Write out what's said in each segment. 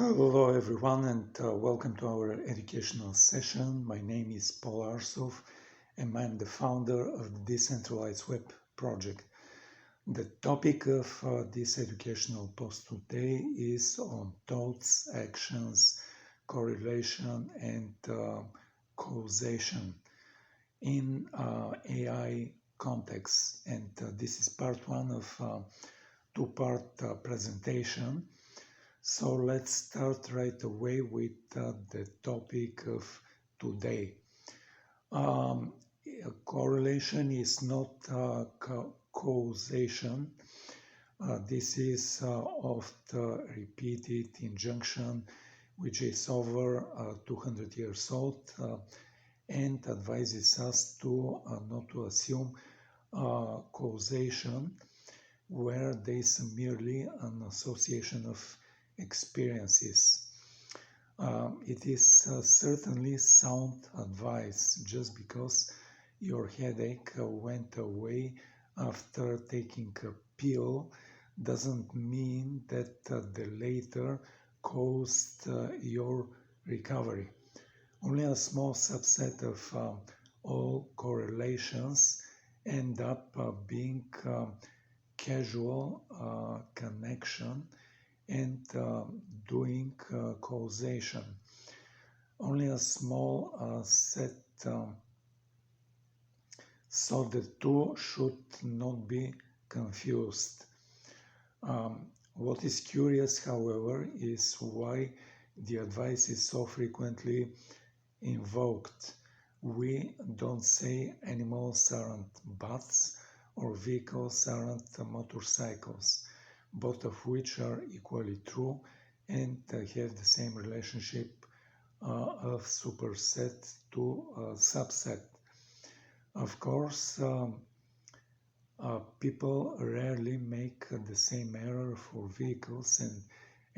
Hello, everyone, and welcome to our educational session. My name is Paul Arsov, and I'm the founder of the Decentralized Web project. The topic of this educational post today is on thoughts, actions, correlation, and causation in AI context. And this is part one of two-part presentation. So let's start right away with the topic of today. Correlation is not causation. This is oft repeated injunction which is over 200 years old and advises us to not to assume causation where there is merely an association of experiences. It is certainly sound advice. Just because your headache went away after taking a pill doesn't mean that the later caused your recovery. Only a small subset of all correlations end up being casual connection and doing causation. Only a small set, so the two should not be confused. What is curious, however, is why the advice is so frequently invoked. We don't say animals aren't bats or vehicles aren't motorcycles, both of which are equally true and have the same relationship of superset to subset. Of course, people rarely make the same error for vehicles and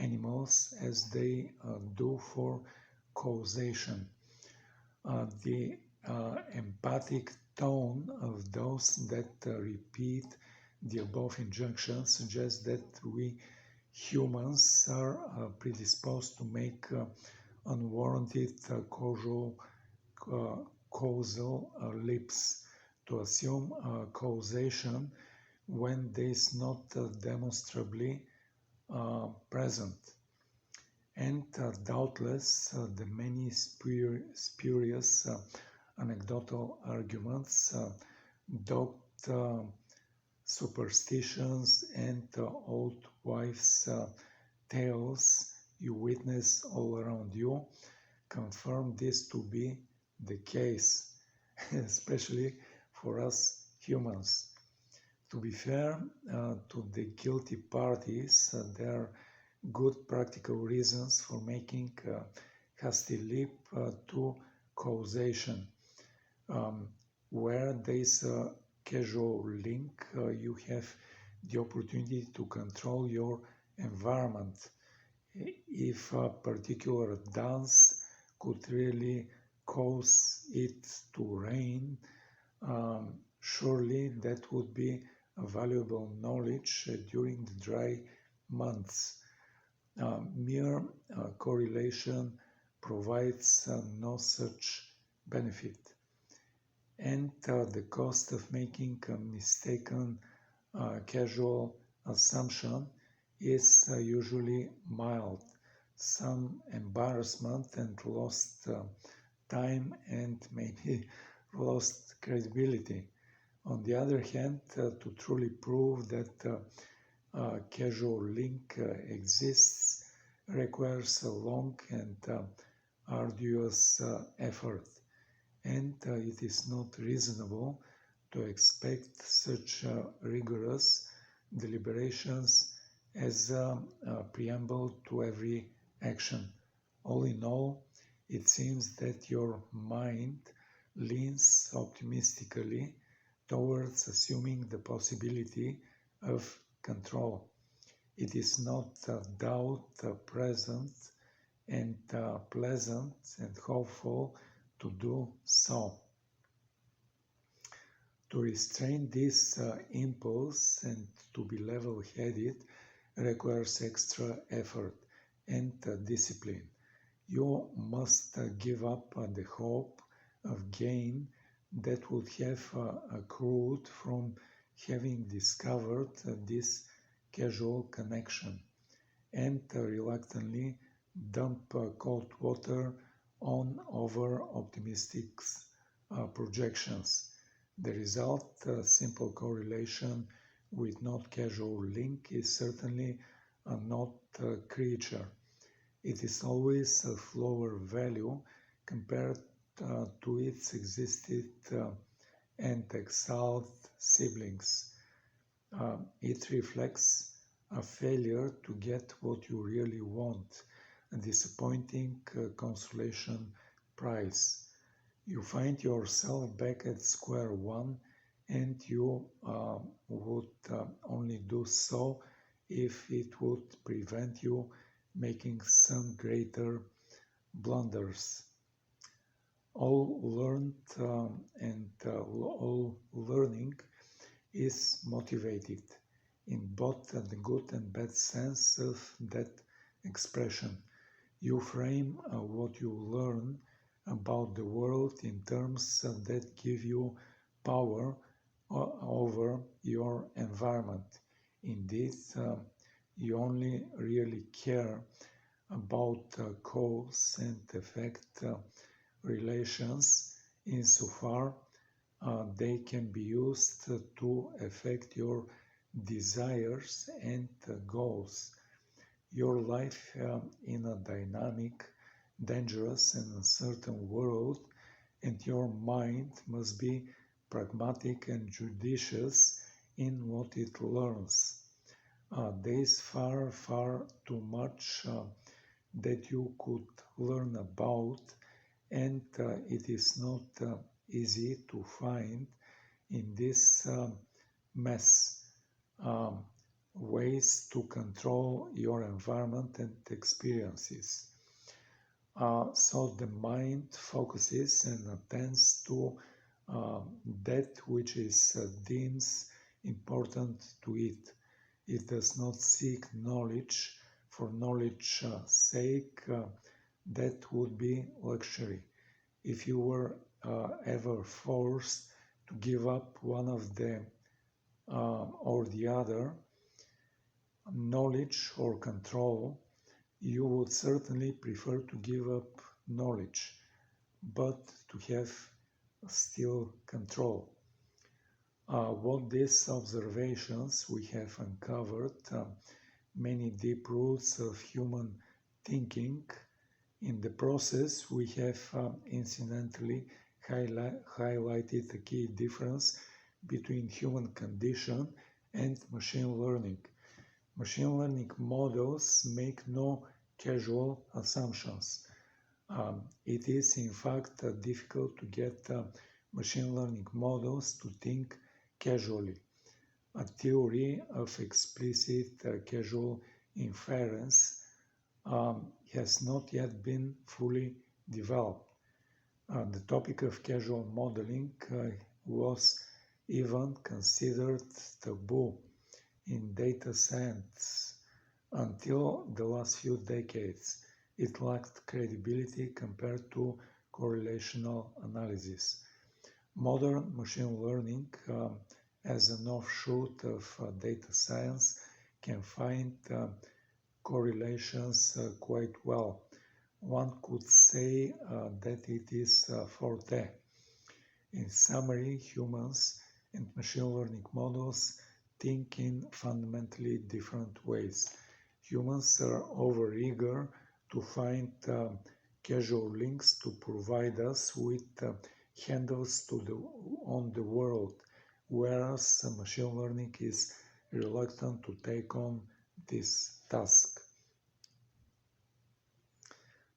animals as they do for causation. The emphatic tone of those that repeat the above injunction suggests that we humans are predisposed to make unwarranted causal leaps, to assume causation when there is not demonstrably present. And doubtless the many spurious anecdotal arguments, dogged superstitions, and old wives' tales you witness all around you confirm this to be the case, especially for us humans. To be fair to the guilty parties, there are good practical reasons for making a hasty leap to causation. Where there is a casual link, you have the opportunity to control your environment. If a particular dance could really cause it to rain, surely that would be a valuable knowledge during the dry months. Mere correlation provides no such benefit. And the cost of making a mistaken casual assumption is usually mild. Some embarrassment and lost time and maybe lost credibility. On the other hand, to truly prove that casual link exists requires a long and arduous effort, and it is not reasonable to expect such rigorous deliberations as a preamble to every action. All in all, it seems that your mind leans optimistically towards assuming the possibility of control. It is not doubt present and pleasant and hopeful to do so. To restrain this impulse and to be level-headed requires extra effort, and discipline. You must give up the hope of gain that would have accrued from having discovered this casual connection, and reluctantly dump cold water on over optimistic projections. The result, simple correlation with not casual link, is certainly not a creature. It is always of lower value compared to its existed and exiled siblings. It reflects a failure to get what you really want, a disappointing consolation prize. You find yourself back at square one, and you would only do so if it would prevent you making some greater blunders. All learned and all learning is motivated in both the good and bad sense of that expression. You frame what you learn about the world in terms that give you power over your environment. Indeed, you only really care about cause and effect relations insofar they can be used to affect your desires and goals. Your life in a dynamic, dangerous, and uncertain world, and your mind must be pragmatic and judicious in what it learns. There is far, far too much that you could learn about, and it is not easy to find in this mess ways to control your environment and experiences. So the mind focuses and attends to that which is deems important to it. It does not seek knowledge for knowledge's sake. That would be luxury. If you were ever forced to give up one of them or the other, knowledge or control, you would certainly prefer to give up knowledge, but to have still control. What these observations we have uncovered many deep roots of human thinking. In the process, we have incidentally highlighted the key difference between human condition and machine learning. Machine learning models make no casual assumptions. It is in fact difficult to get machine learning models to think casually. A theory of explicit casual inference has not yet been fully developed. The topic of casual modeling was even considered taboo in data science until the last few decades. It lacked credibility compared to correlational analysis. Modern machine learning, as an offshoot of data science, can find correlations quite well. One could say that it is forte. In summary, humans and machine learning models think in fundamentally different ways. Humans are overeager to find casual links to provide us with handles on the world, whereas machine learning is reluctant to take on this task.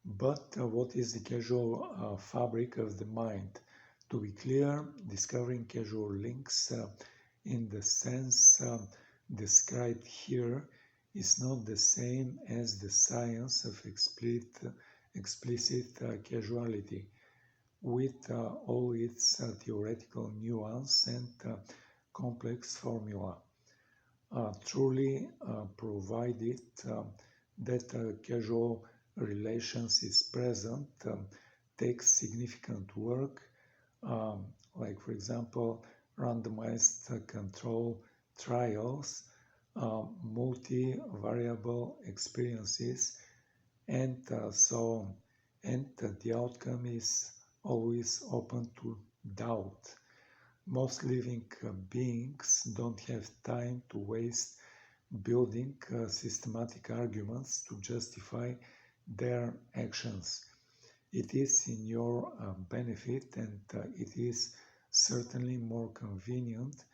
But what is the casual fabric of the mind? To be clear, discovering casual links in the sense described here is not the same as the science of explicit causality, with all its theoretical nuance and complex formula. Truly provided that casual relations is present takes significant work, like for example randomized control trials, multi-variable experiences, and so on. And the outcome is always open to doubt. Most living beings don't have time to waste building systematic arguments to justify their actions. It is in your benefit, and it is certainly more convenient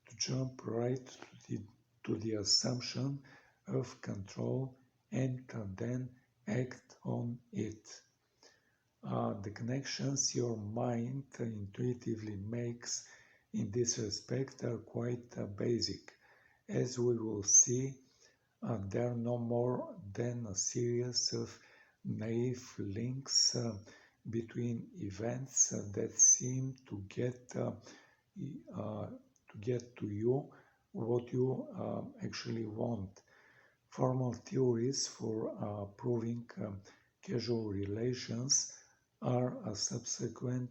to jump right to the assumption of control and then act on it. The connections your mind intuitively makes in this respect are quite basic. As we will see, they are no more than a series of naive links between events that seem to get to you what you actually want. Formal theories for proving causal relations are a subsequent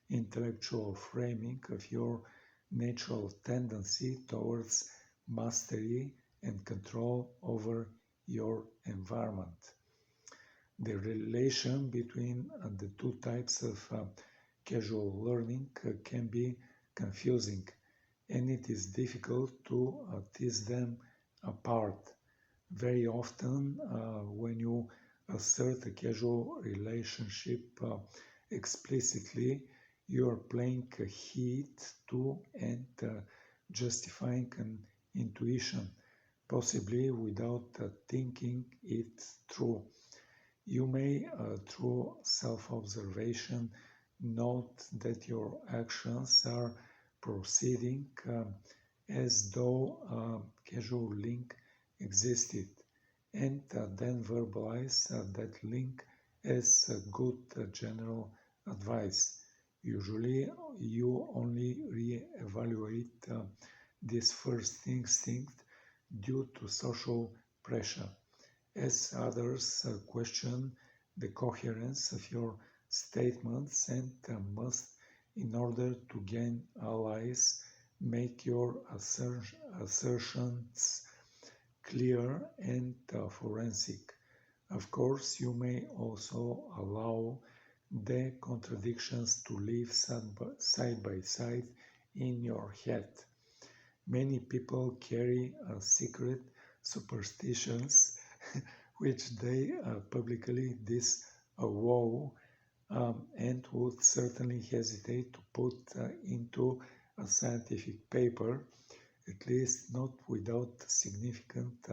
intellectual framing of your natural tendency towards mastery and control over your environment. The relation between the two types of casual learning can be confusing, and it is difficult to tease them apart. Very often, when you assert a casual relationship explicitly, you are playing heed to and justifying an intuition, possibly without thinking it through. You may, through self-observation, note that your actions are proceeding as though a casual link existed, and then verbalize that link as good general advice. Usually, you only re-evaluate this first instinct due to social pressure, as others question the coherence of your statements and must, in order to gain allies, make your assertions clear and forensic. Of course, you may also allow the contradictions to live side by side in your head. Many people carry secret superstitions which they publicly disavow and would certainly hesitate to put into a scientific paper, at least not without significant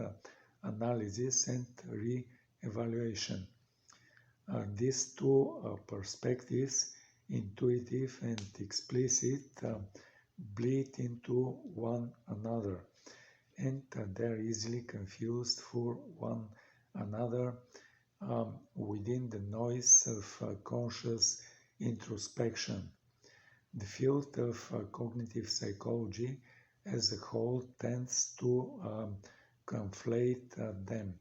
analysis and re-evaluation. These two perspectives, intuitive and explicit, bleed into one another, and they're easily confused for one another within the noise of conscious introspection. The field of cognitive psychology as a whole tends to conflate them,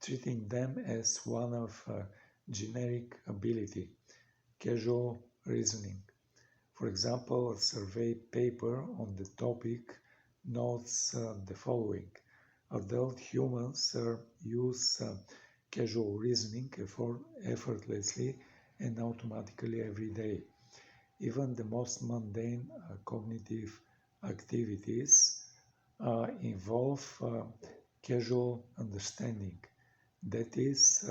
treating them as one of generic ability, casual reasoning. For example, a survey paper on the topic notes the following: adult humans use casual reasoning effortlessly and automatically every day. Even the most mundane cognitive activities involve casual understanding. That is,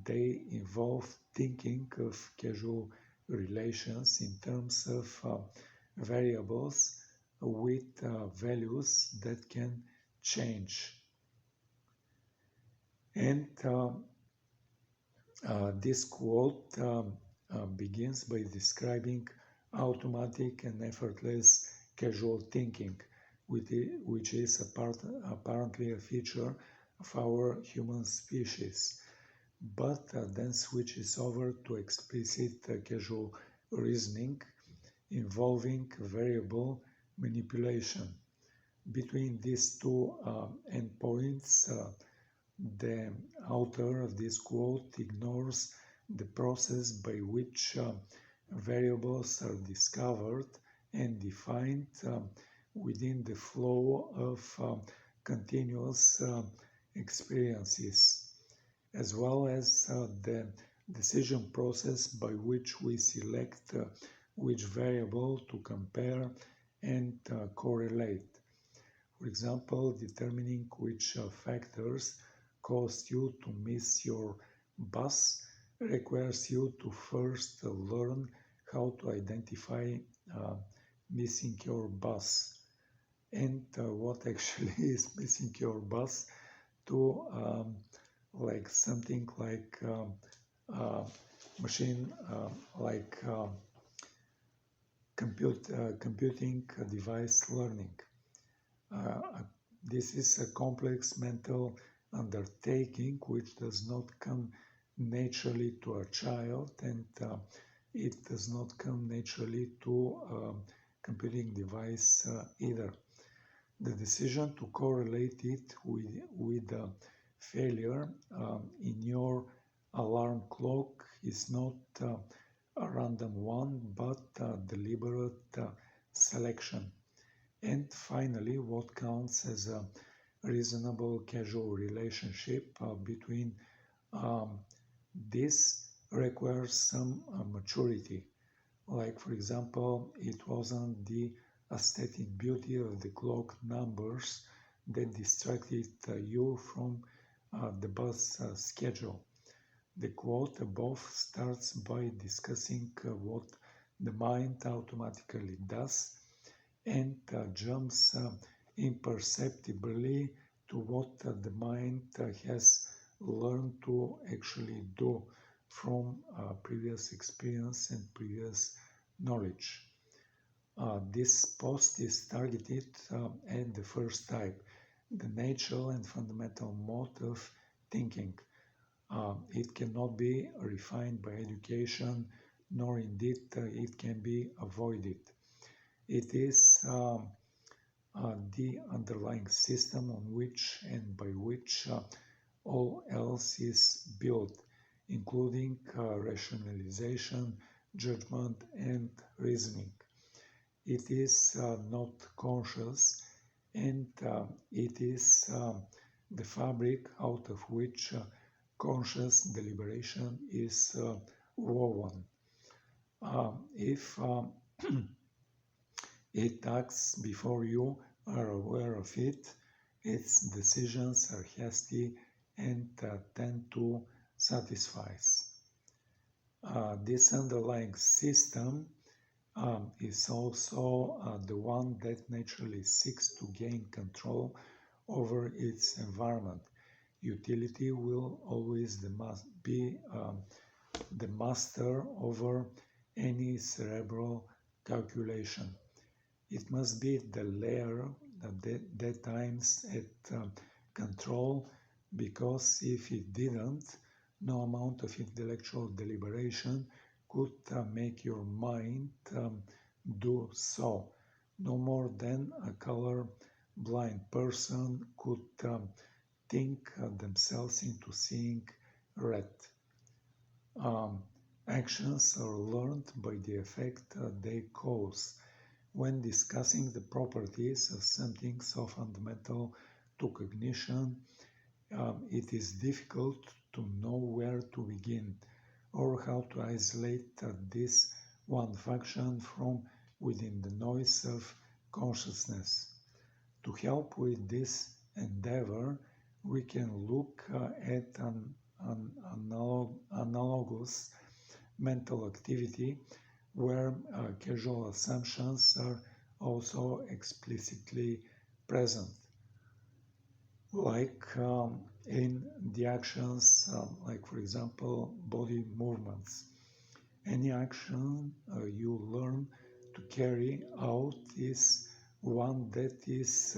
they involve thinking of casual relations in terms of variables with values that can change. And this quote begins by describing automatic and effortless casual thinking, which is apparently a feature of our human species, but then switches over to explicit casual reasoning involving variable manipulation. Between these two endpoints The author of this quote ignores the process by which variables are discovered and defined within the flow of continuous experiences, as well as the decision process by which we select which variable to compare and correlate. For example, determining which factors caused you to miss your bus requires you to first learn how to identify uh, missing your bus and what actually is missing your bus to like something like uh, machine like computing device learning. Uh, this is a complex mental undertaking which does not come naturally to a child, and it does not come naturally to computing device either. The decision to correlate it with a failure in your alarm clock is not a random one, but a deliberate selection. And finally, what counts as a reasonable causal relationship between um, this requires some maturity. Like, for example, it wasn't the aesthetic beauty of the clock numbers that distracted you from the bus schedule. The quote above starts by discussing what the mind automatically does and jumps imperceptibly to what the mind has learned to actually do from previous experience and previous knowledge. This post is targeted at the first type, the natural and fundamental mode of thinking. It cannot be refined by education, nor indeed it can be avoided. It is the underlying system on which and by which all else is built, including rationalization, judgment, and reasoning. It is not conscious, and it is the fabric out of which conscious deliberation is woven. If it acts before you are aware of it, its decisions are hasty and tend to satisfy. This underlying system is also the one that naturally seeks to gain control over its environment. Utility will always be the master over any cerebral calculation. It must be the layer that aims at control, because if it didn't, no amount of intellectual deliberation could make your mind do so, no more than a color-blind person could think themselves into seeing red. Um, Actions are learned by the effect they cause. When discussing the properties of something so fundamental to cognition, it is difficult to know where to begin or how to isolate this one function from within the noise of consciousness. To help with this endeavor, we can look at an analogous mental activity where causal assumptions are also explicitly present, like in the actions, like for example, body movements. Any action you learn to carry out is one that is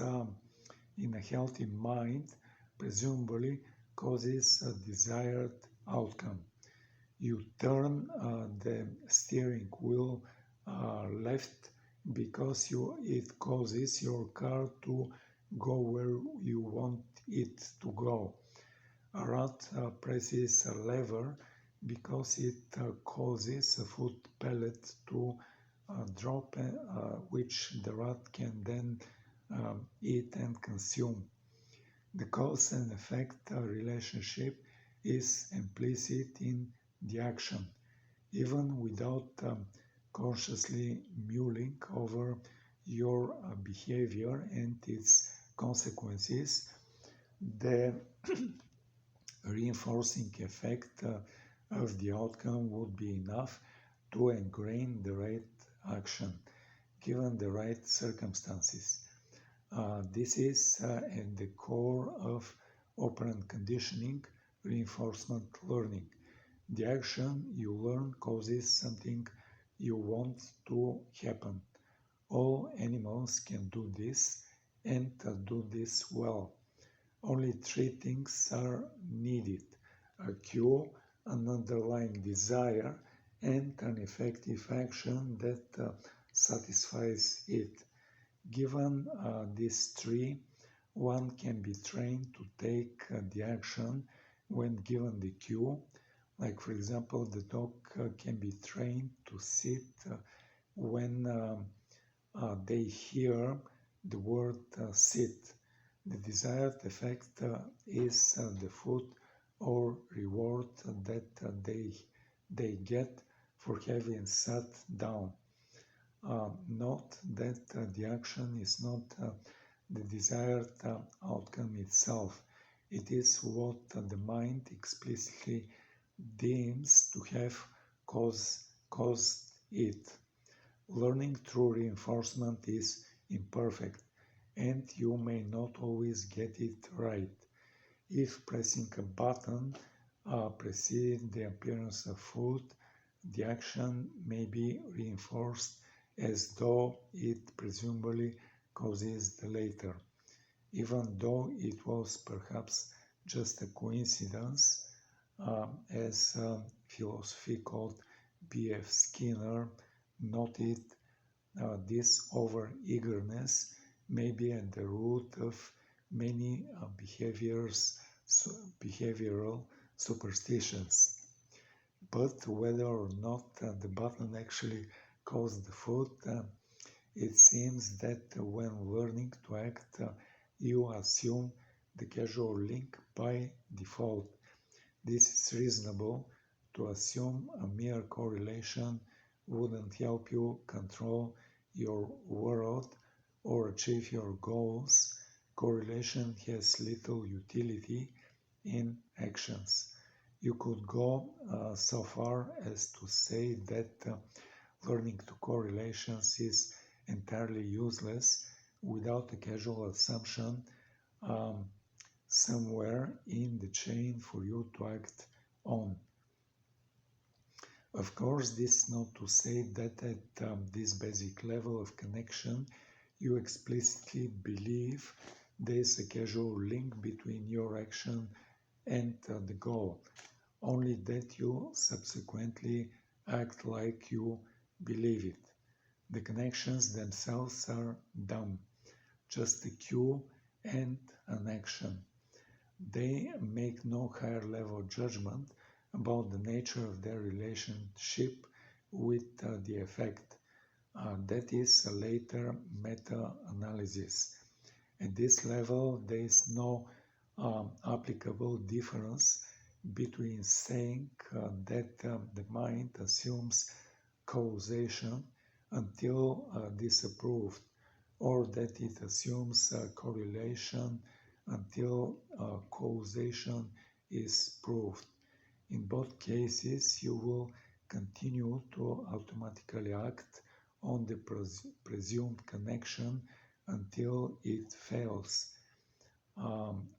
in a healthy mind, presumably causes a desired outcome. You turn the steering wheel left because it causes your car to go where you want it to go. A rat presses a lever because it causes a food pellet to drop, which the rat can then eat and consume. The cause and effect relationship is implicit in the action. Even without consciously mulling over your behavior and its consequences, the reinforcing effect of the outcome would be enough to ingrain the right action, given the right circumstances. This is at the core of operant conditioning, reinforcement learning. The action you learn causes something you want to happen. All animals can do this and do this well. Only three things are needed: a cue, an underlying desire, and an effective action that satisfies it. Given these three, one can be trained to take the action when given the cue. Like, for example, the dog can be trained to sit when they hear the word sit. The desired effect is the food or reward that they get for having sat down. Note that the action is not the desired outcome itself. It is what the mind explicitly deems to have caused it. Learning through reinforcement is imperfect, and you may not always get it right. If pressing a button precedes the appearance of food, the action may be reinforced as though it presumably causes the later, even though it was perhaps just a coincidence, as philosophy called B.F. Skinner noted. This over-eagerness may be at the root of many behavioral superstitions. But whether or not the button actually caused the food, it seems that when learning to act, you assume the causal link by default. This is reasonable. To assume a mere correlation wouldn't help you control your world or achieve your goals. Correlation has little utility in actions. You could go so far as to say that learning to correlations is entirely useless without a causal assumption somewhere in the chain for you to act on. Of course, this is not to say that at this basic level of connection, you explicitly believe there is a causal link between your action and the goal, only that you subsequently act like you believe it. The connections themselves are dumb, just a cue and an action. They make no higher level judgment about the nature of their relationship with the effect. That is a later meta-analysis. At this level, there is no applicable difference between saying that the mind assumes causation until disapproved, or that it assumes correlation until causation is proved. In both cases, you will continue to automatically act on the presumed connection until it fails,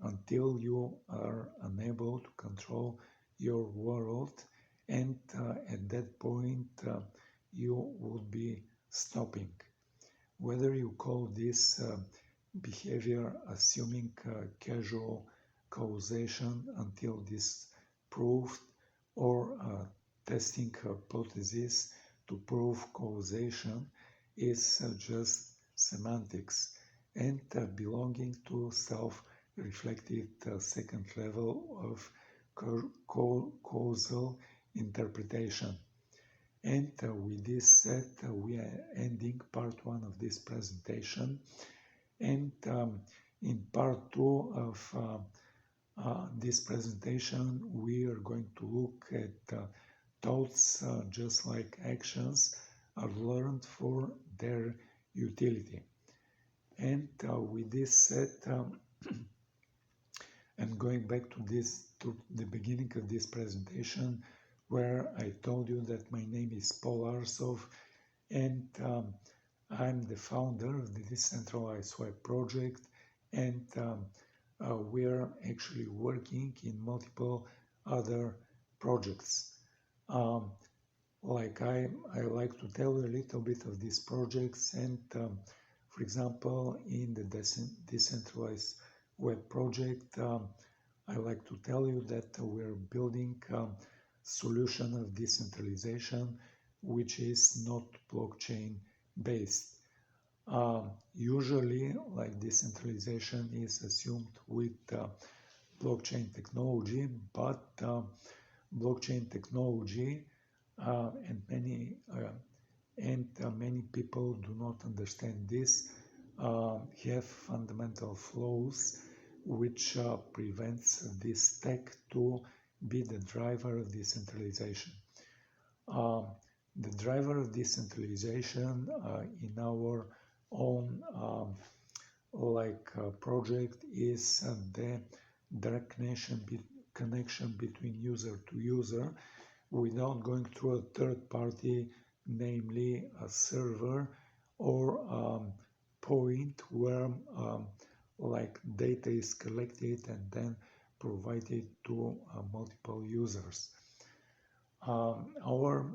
until you are unable to control your world, and at that point you would be stopping. Whether you call this behavior assuming causal causation until disproved, or testing hypothesis to prove causation, is just semantics and belonging to reflected second level of causal interpretation. And with this said, we are ending part 1 of this presentation. And in part 2 of this presentation, we are going to look at thoughts just like actions are learned for their utility. And with this said, I'm going back to the beginning of this presentation, where I told you that my name is Paul Arsov, and I'm the founder of the Decentralized Web project, and we're actually working in multiple other projects. Like I like to tell you a little bit of these projects, and for example, in the Decentralized Web project, I like to tell you that we're building a solution of decentralization which is not blockchain based. Usually, like decentralization is assumed with blockchain technology, but blockchain technology and many people do not understand this, have fundamental flaws which prevents this tech to be the driver of decentralization. The driver of decentralization in our own project is the direct connection between user to user without going through a third party, namely a server or point where data is collected and then provided to multiple users. Our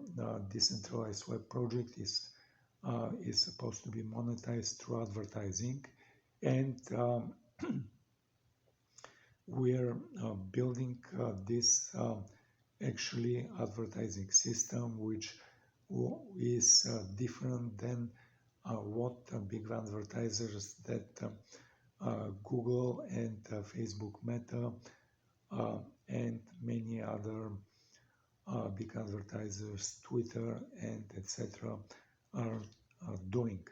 decentralized web project is supposed to be monetized through advertising, and we're building this actually advertising system which is different than what big advertisers that Google and Facebook Meta and many other big advertisers, Twitter and etc. are doing.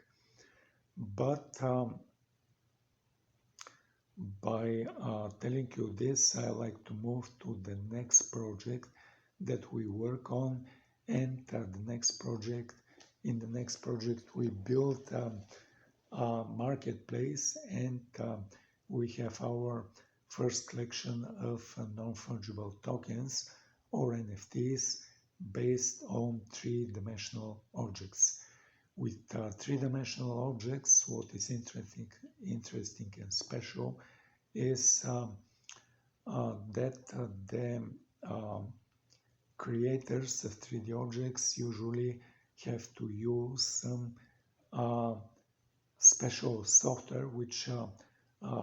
But by telling you this, I like to move to the next project that we work on, and in the next project we build a marketplace, and we have our first collection of non-fungible tokens or NFTs based on three-dimensional objects. With three-dimensional objects, what is interesting and special is that the creators of 3D objects usually have to use some special software which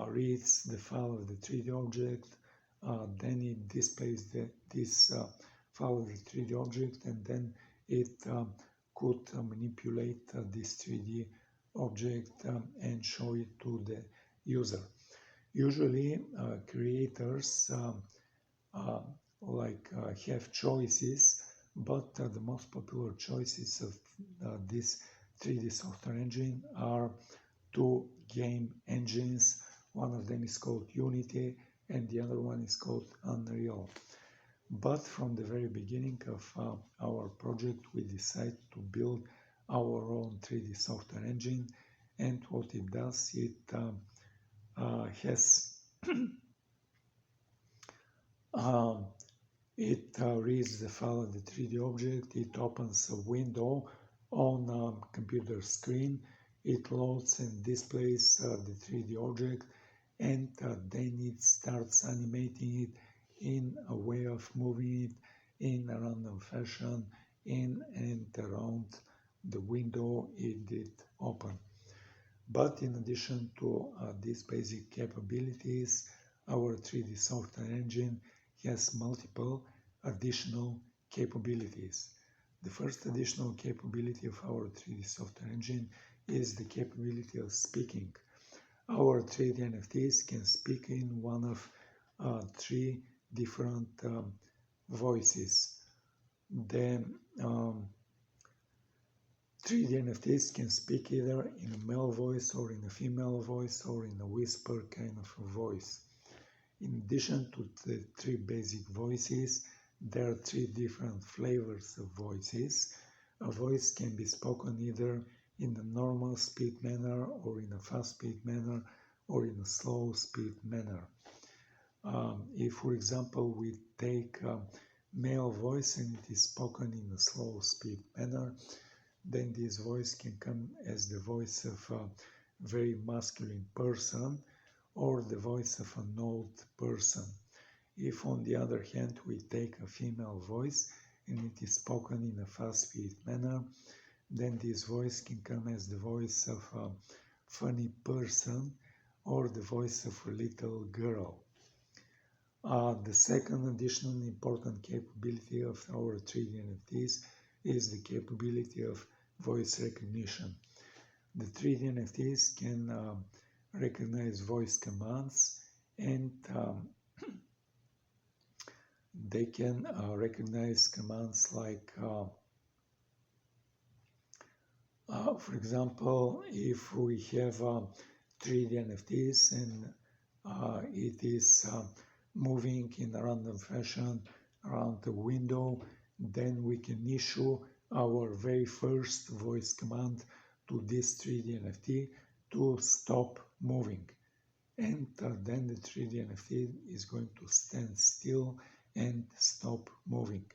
reads the file of the 3D object, then it displays this file of the 3D object, and then it could manipulate this 3D object and show it to the user. Usually creators have choices, but the most popular choices of this 3D software engine are two game engines. One of them is called Unity and the other one is called Unreal. But from the very beginning of our project, we decided to build our own 3D software engine, and what it does, it has it reads the file of the 3D object, it opens a window on a computer screen, it loads and displays the 3D object, and then it starts animating it in a way of moving it in a random fashion in and around the window it did open. But in addition to these basic capabilities, our 3D software engine has multiple additional capabilities. The first additional capability of our 3D software engine is the capability of speaking. Our 3D NFTs can speak in one of three different voices. The 3D NFTs can speak either in a male voice or in a female voice or in a whisper kind of a voice. In addition to the three basic voices, there are three different flavors of voices. A voice can be spoken either in a normal speed manner or in a fast speed manner or in a slow speed manner. If, for example, we take a male voice and it is spoken in a slow speed manner, then this voice can come as the voice of a very masculine person or the voice of an old person. If, on the other hand, we take a female voice and it is spoken in a fast speed manner, then this voice can come as the voice of a funny person or the voice of a little girl. The second additional important capability of our 3D NFTs is the capability of voice recognition. The 3D NFTs can recognize voice commands and they can recognize commands like, for example, if we have 3D NFTs and it is moving in a random fashion around the window, then we can issue our very first voice command to this 3D NFT to stop moving. And then the 3D NFT is going to stand still and stop moving.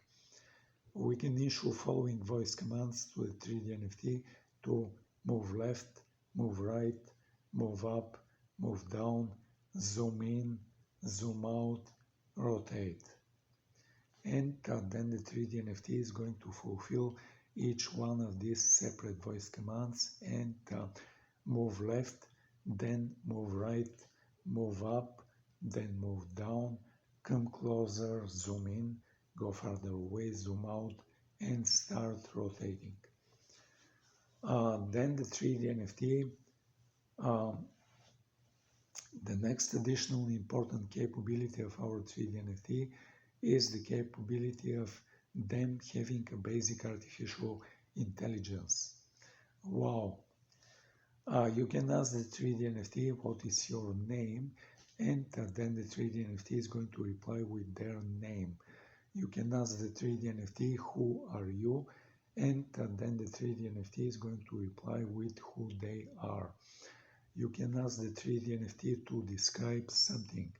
We can issue following voice commands to the 3D NFT to move left, move right, move up, move down, zoom in, zoom out, rotate. And then the 3D NFT is going to fulfill each one of these separate voice commands and move left, then move right, move up, then move down, come closer, zoom in, go further away, zoom out, and start rotating. Then the 3D NFT, the next additional important capability of our 3D NFT is the capability of them having a basic artificial intelligence. Wow! You can ask the 3D NFT what is your name, and then the 3D NFT is going to reply with their name. You can ask the 3D NFT who are you, and then the 3D NFT is going to reply with who they are. You can ask the 3D NFT to describe something.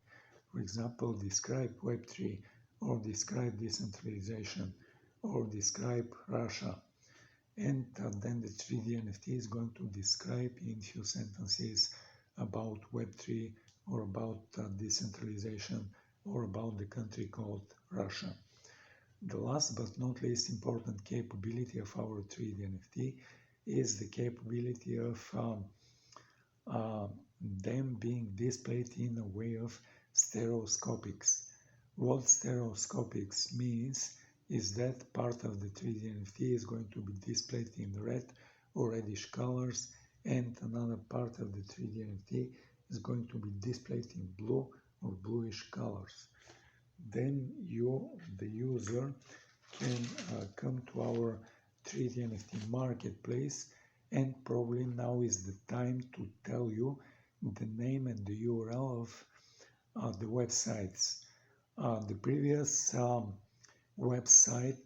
For example, describe Web3, or describe decentralization, or describe Russia. And then the 3D NFT is going to describe in few sentences about Web3 or about decentralization or about the country called Russia. The last but not least important capability of our 3D NFT is the capability of them being displayed in a way of stereoscopics. What stereoscopics means is that part of the 3D NFT is going to be displayed in red or reddish colors, and another part of the 3D NFT is going to be displayed in blue or bluish colors. Then you, the user, can come to our 3D NFT marketplace, and probably now is the time to tell you the name and the URL of the websites. The previous website,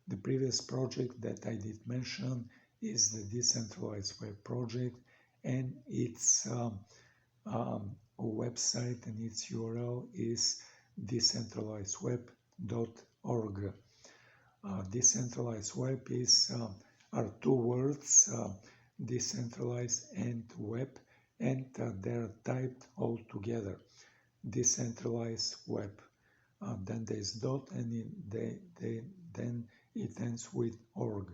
the previous project that I did mention is the Decentralized Web project, and its website and its URL is decentralizedweb.org. Decentralized Web are two words, decentralized and web, and they're typed all together. Decentralized Web. Then there's dot, and then it ends with org.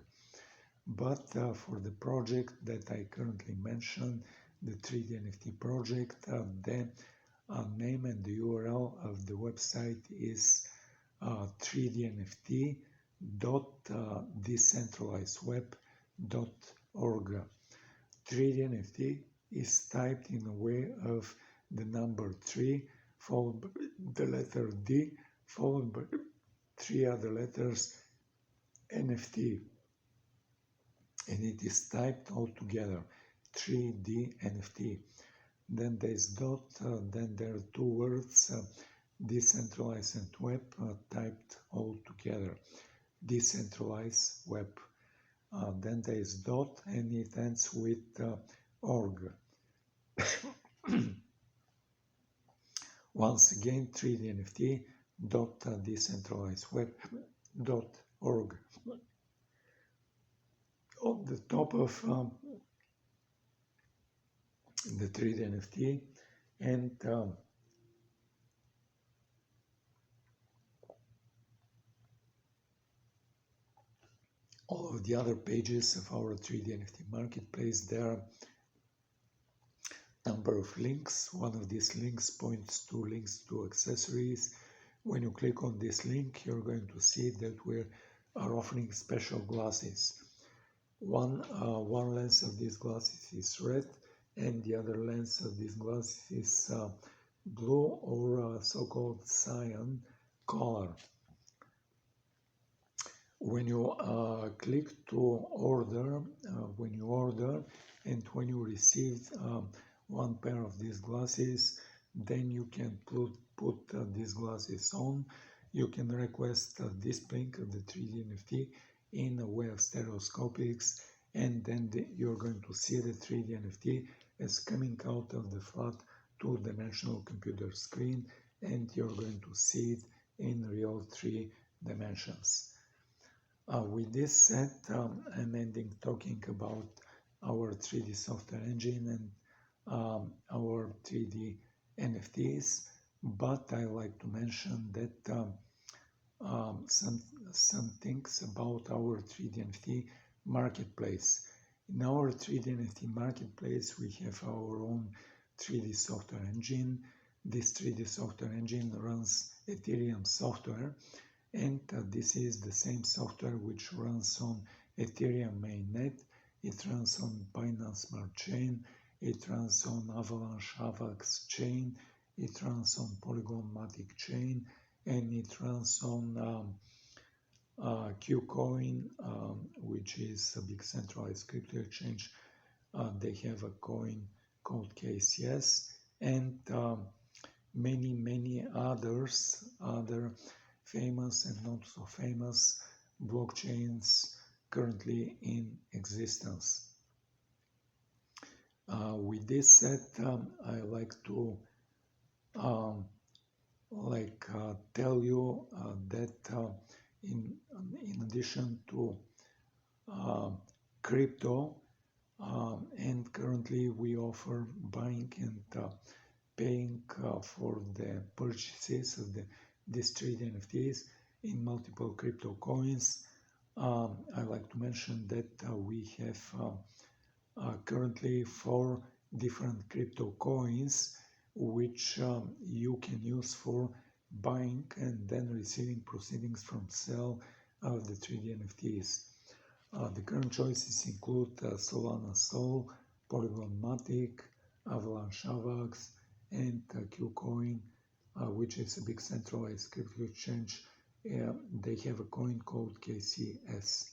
But for the project that I currently mentioned, the 3D NFT project, the name and the URL of the website is 3dnft.decentralizedweb.org. 3dnft is typed in a way of the number 3 followed by the letter D followed by 3 other letters NFT, and it is typed all together 3D NFT. Then there's dot, then there are two words decentralized and web typed all together, decentralized web. Then there is dot and it ends with org. Once again 3D NFT dot decentralized web dot org. On the top of the 3D NFT, and all of the other pages of our 3D NFT marketplace, there are number of links. One of these links points to links to accessories. When you click on this link, you're going to see that we are offering special glasses. One lens of these glasses is red, and the other lens of these glasses is blue, or so-called cyan color. When you click to order, when you order and when you receive one pair of these glasses, then you can put these glasses on. You can request displaying of the 3D NFT in a way of stereoscopics, and then you're going to see the 3D NFT as coming out of the flat two-dimensional computer screen, and you're going to see it in real 3 dimensions. With this said, I'm ending talking about our 3D software engine and our 3D NFTs, but I like to mention that some things about our 3D NFT marketplace. In our 3D NFT marketplace, we have our own 3D software engine. This 3D software engine runs Ethereum software, and this is the same software which runs on Ethereum mainnet. It runs on Binance Smart Chain, it runs on Avalanche Avax chain, it runs on Polygon Matic chain, and it runs on KuCoin, which is a big centralized crypto exchange. They have a coin called KCS, and many other famous and not so famous blockchains currently in existence. With this said, I like to tell you that in addition to crypto, and currently we offer buying and paying for the purchases of these 3D NFTs in multiple crypto coins. I like to mention that we have currently 4 different crypto coins which you can use for buying and then receiving proceedings from sale of the 3D NFTs. The current choices include Solana Sol, Polygon Matic, Avalanche Avax, and KuCoin, which is a big centralized crypto exchange. They have a coin called KCS.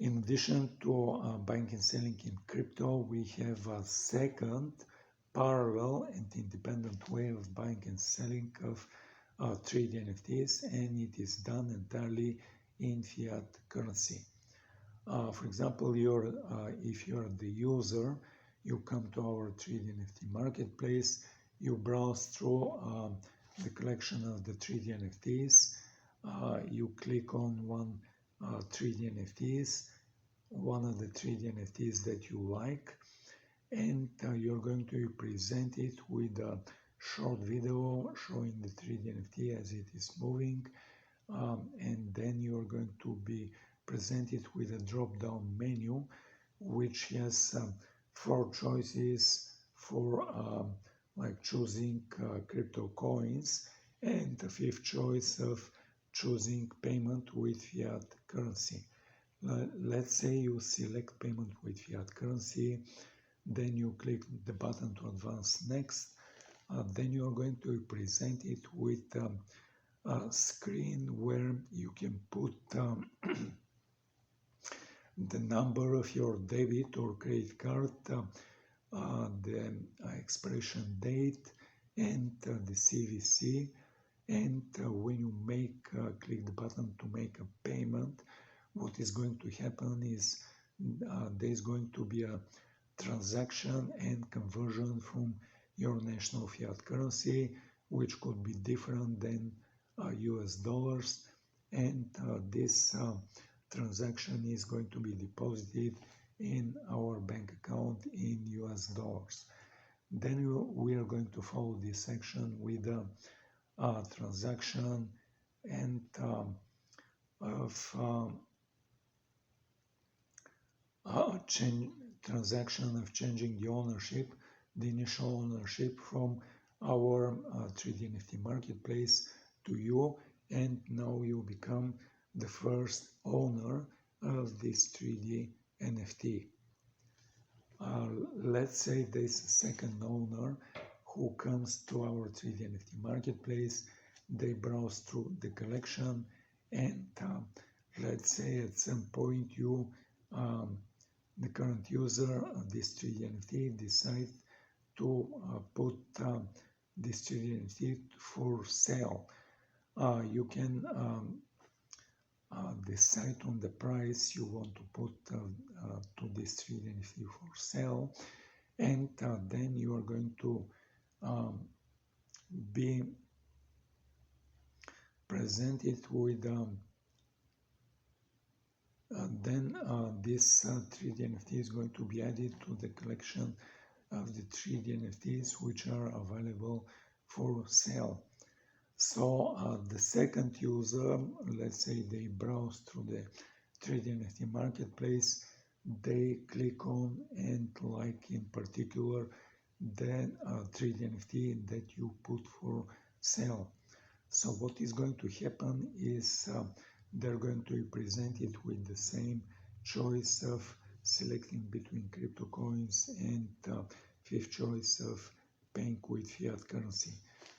In addition to buying and selling in crypto, we have a second parallel and independent way of buying and selling of 3D NFTs, and it is done entirely in fiat currency. For example, if you're the user, you come to our 3D NFT marketplace, you browse through the collection of the 3D NFTs, you click on one 3D NFTs, one of the 3D NFTs that you like, and you're going to be presented with a short video showing the 3D NFT as it is moving, and then you're going to be presented with a drop-down menu which has 4 choices for like choosing crypto coins, and the 5th choice of choosing payment with fiat currency. Let's say you select payment with fiat currency, then you click the button to advance next. Then you are going to present it with a screen where you can put the number of your debit or credit card, the expiration date, and the CVC. And when you click the button to make a payment, what is going to happen is there is going to be a transaction and conversion from your national fiat currency, which could be different than US dollars, and this transaction is going to be deposited in our bank account in US dollars. Then we are going to follow this section with a transaction and transaction of changing the ownership, the initial ownership from our 3D NFT marketplace to you, and now you become the first owner of this 3D NFT. Let's say there's a second owner who comes to our 3D NFT marketplace. They browse through the collection, and let's say at some point you, the current user of this 3D NFT, decide to put this 3D NFT for sale. You can decide on the price you want to put to this 3D NFT for sale, and then you are going to be presented with this 3D NFT is going to be added to the collection of the 3D NFTs which are available for sale. So the second user, let's say they browse through the 3D NFT marketplace, they click on and like in particular the 3D NFT that you put for sale. So what is going to happen is they're going to be presented with the same choice of selecting between crypto coins and fifth choice of paying with fiat currency.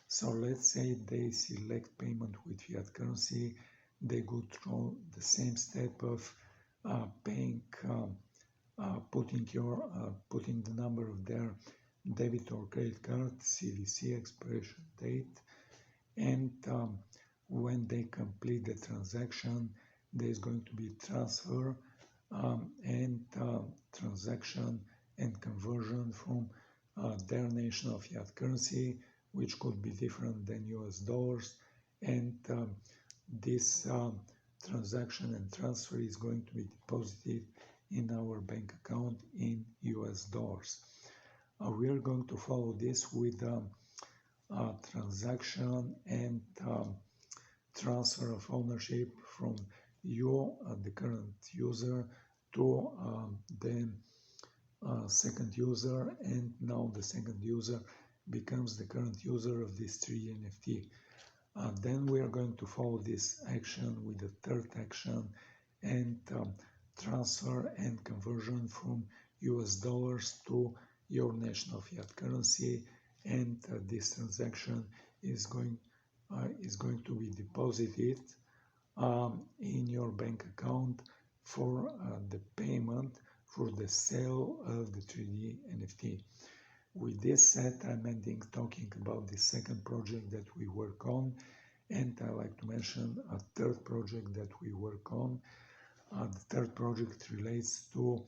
So let's say they select payment with fiat currency, they go through the same step of paying, putting the number of their debit or credit card, CVC, expiration date, and when they complete the transaction, there is going to be transfer and transaction and conversion from their national fiat currency, which could be different than US dollars, and this transaction and transfer is going to be deposited in our bank account in US dollars. We are going to follow this with transaction and transfer of ownership from you, the current user, to the second user, and now the second user becomes the current user of this 3D NFT. Then we are going to follow this action with the third action and transfer and conversion from US dollars to your national fiat currency, and this transaction is going to be deposited in your bank account for the payment for the sale of the 3D NFT. With this said, I'm ending talking about the second project that we work on, and I like to mention a third project that we work on. The third project relates to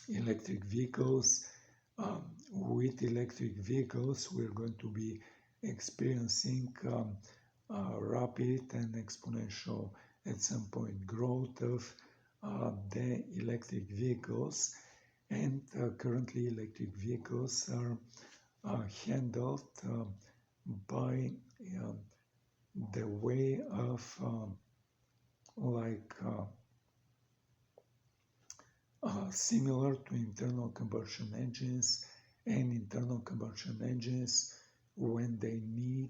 electric vehicles. With electric vehicles, we're going to be experiencing rapid and exponential at some point growth of the electric vehicles, and currently electric vehicles are handled by the way of similar to internal combustion engines, and internal combustion engines, when they need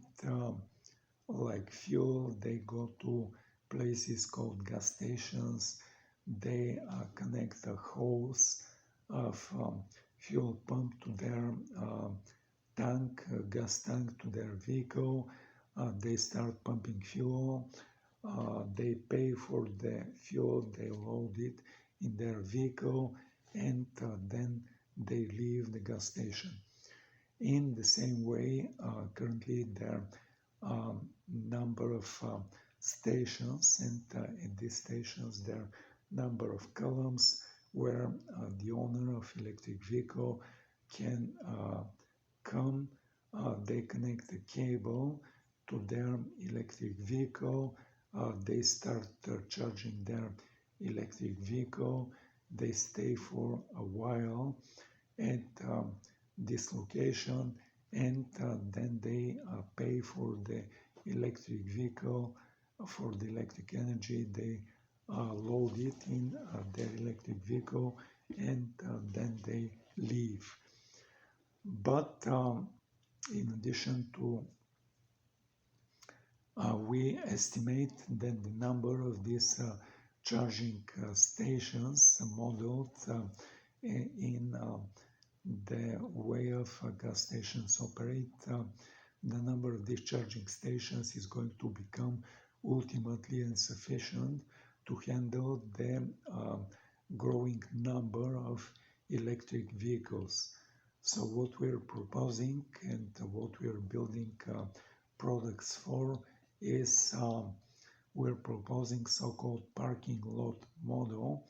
like fuel. They go to places called gas stations. They connect a hose of fuel pump to their tank, gas tank to their vehicle. They start pumping fuel. They pay for the fuel. They load it in their vehicle, and then they leave the gas station. In the same way, currently there are number of stations, and in these stations there are number of columns where the owner of electric vehicle can come. They connect the cable to their electric vehicle. They start charging their electric vehicle. They stay for a while at this location, and then they pay for the electric vehicle, for the electric energy. They load it in their electric vehicle, and then they leave. But in addition to, we estimate that the number of these charging stations modeled in the way of gas stations operate, the number of these charging stations is going to become ultimately insufficient to handle the growing number of electric vehicles. So what we're proposing and what we're building products for is we're proposing so-called parking lot model,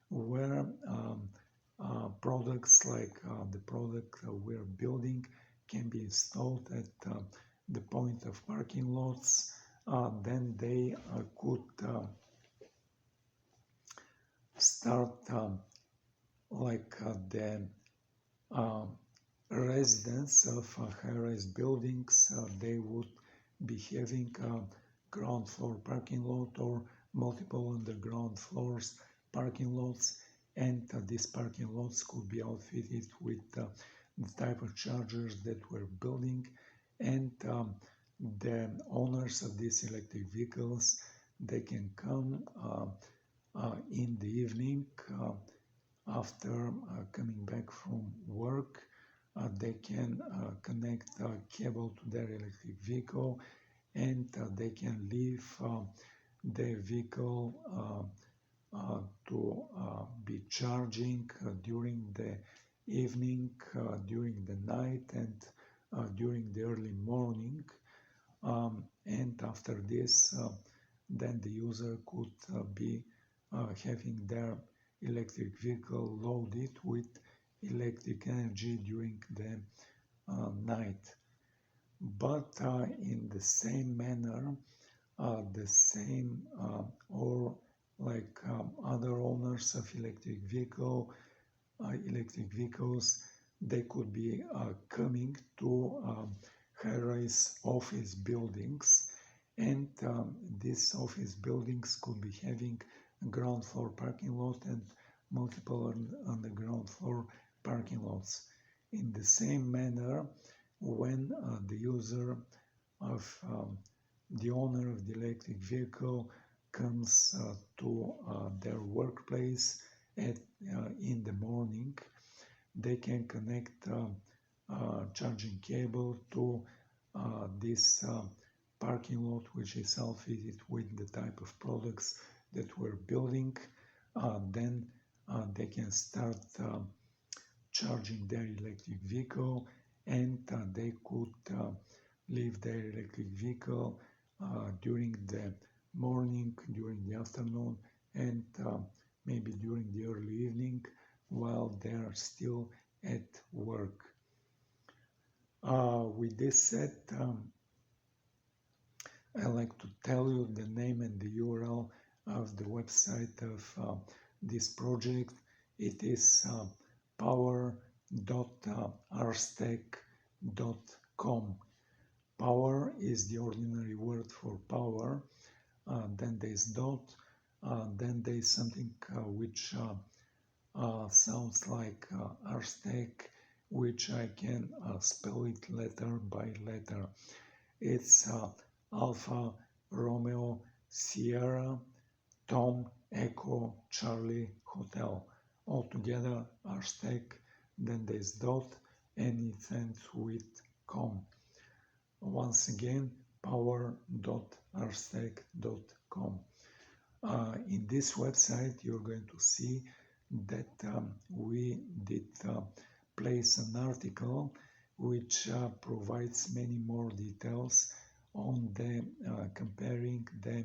where products like the product we're building can be installed at the point of parking lots. Then they could start like the residents of high-rise buildings. They would be having a ground floor parking lot or multiple underground floors parking lots, and these parking lots could be outfitted with the type of chargers that we're building, and the owners of these electric vehicles, they can come in the evening after coming back from work. They can connect a cable to their electric vehicle, and they can leave their vehicle to be charging during the evening, during the night, and during the early morning. And after this, then the user could be having their electric vehicle loaded with electric energy during the night. But in the same manner, the same or like other owners of electric vehicles, they could be coming to high-rise office buildings, and these office buildings could be having a ground floor parking lot and multiple on the ground floor parking lots. In the same manner, when the user of the owner of the electric vehicle comes to their workplace in the morning, they can connect charging cable to this parking lot, which is outfitted with the type of products that we're building. Then they can start charging their electric vehicle, and they could leave their electric vehicle during the morning, during the afternoon, and maybe during the early evening while they are still at work. With this said, I like to tell you the name and the URL of the website of this project. It is power.arstec.com. Power is the ordinary word for power. Then there is dot. Then there is something which sounds like Arstec, which I can spell it letter by letter. It's Alpha Romeo Sierra Tom Echo Charlie Hotel. Altogether hashtag, then there's dot, and it ends with com. Once again, power.hashtag.com. In this website, you're going to see that we did place an article which provides many more details on the comparing the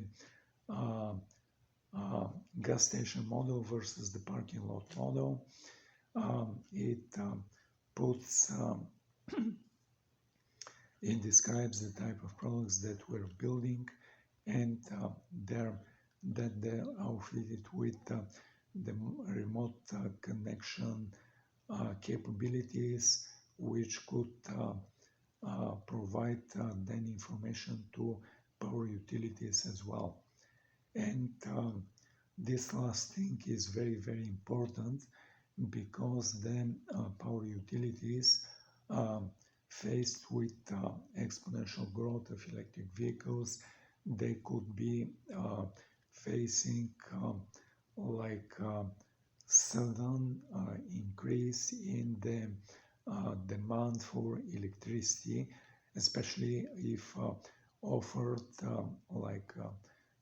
gas station model versus the parking lot model. It puts it describes the type of products that we're building, and they're outfitted with the remote connection capabilities, which could provide then information to power utilities as well. And this last thing is very, very important, because then power utilities faced with exponential growth of electric vehicles, they could be facing sudden increase in the demand for electricity, especially if offered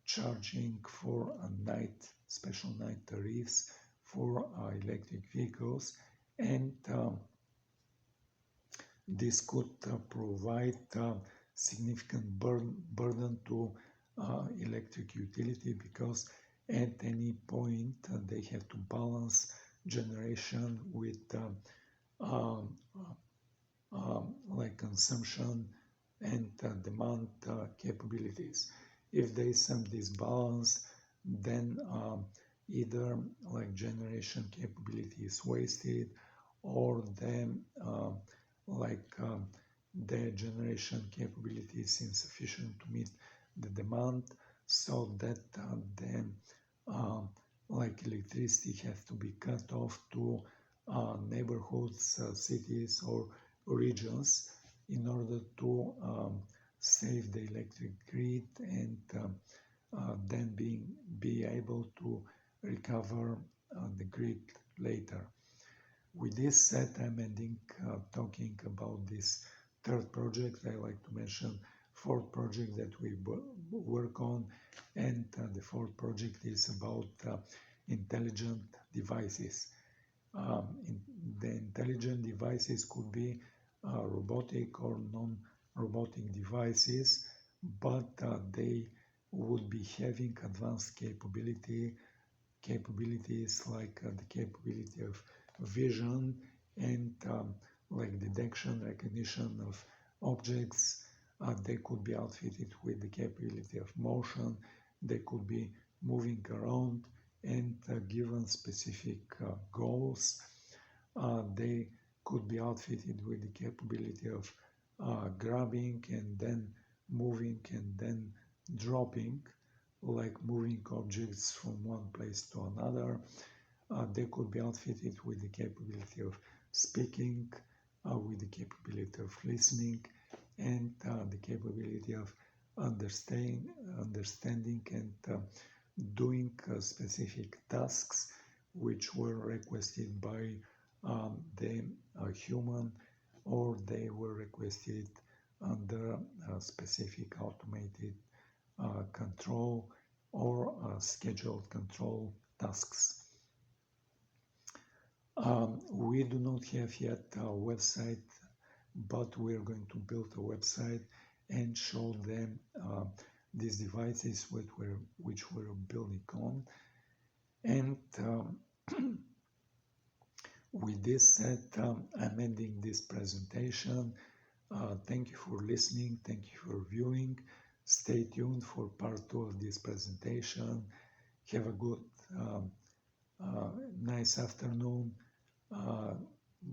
charging for special night tariffs for electric vehicles, and this could provide significant burden to electric utility, because at any point they have to balance generation with consumption and demand capabilities. If there is some disbalance, then either generation capability is wasted, or then the generation capability is insufficient to meet the demand, so that then electricity has to be cut off to neighborhoods, cities, or regions, in order to save the electric grid, and then be able to recover the grid later. With this said, I'm ending talking about this third project. I like to mention fourth project that we work on, and the fourth project is about intelligent devices. The intelligent devices could be robotic or non-robotic devices, but they would be having advanced capabilities like the capability of vision, and detection, recognition of objects. They could be outfitted with the capability of motion. They could be moving around, and given specific goals, they could be outfitted with the capability of grabbing and then moving and then dropping, like moving objects from one place to another. They could be outfitted with the capability of speaking, with the capability of listening, and the capability of understanding and doing specific tasks which were requested by the human, or they were requested under specific automated control or scheduled control tasks. We do not have yet a website, but we are going to build a website and show them these devices which we're building on. And with this said, I'm ending this presentation. Thank you for listening. Thank you for viewing. Stay tuned for part 2 of this presentation. Have a good, nice afternoon,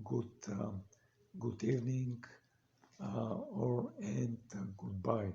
good evening, and goodbye.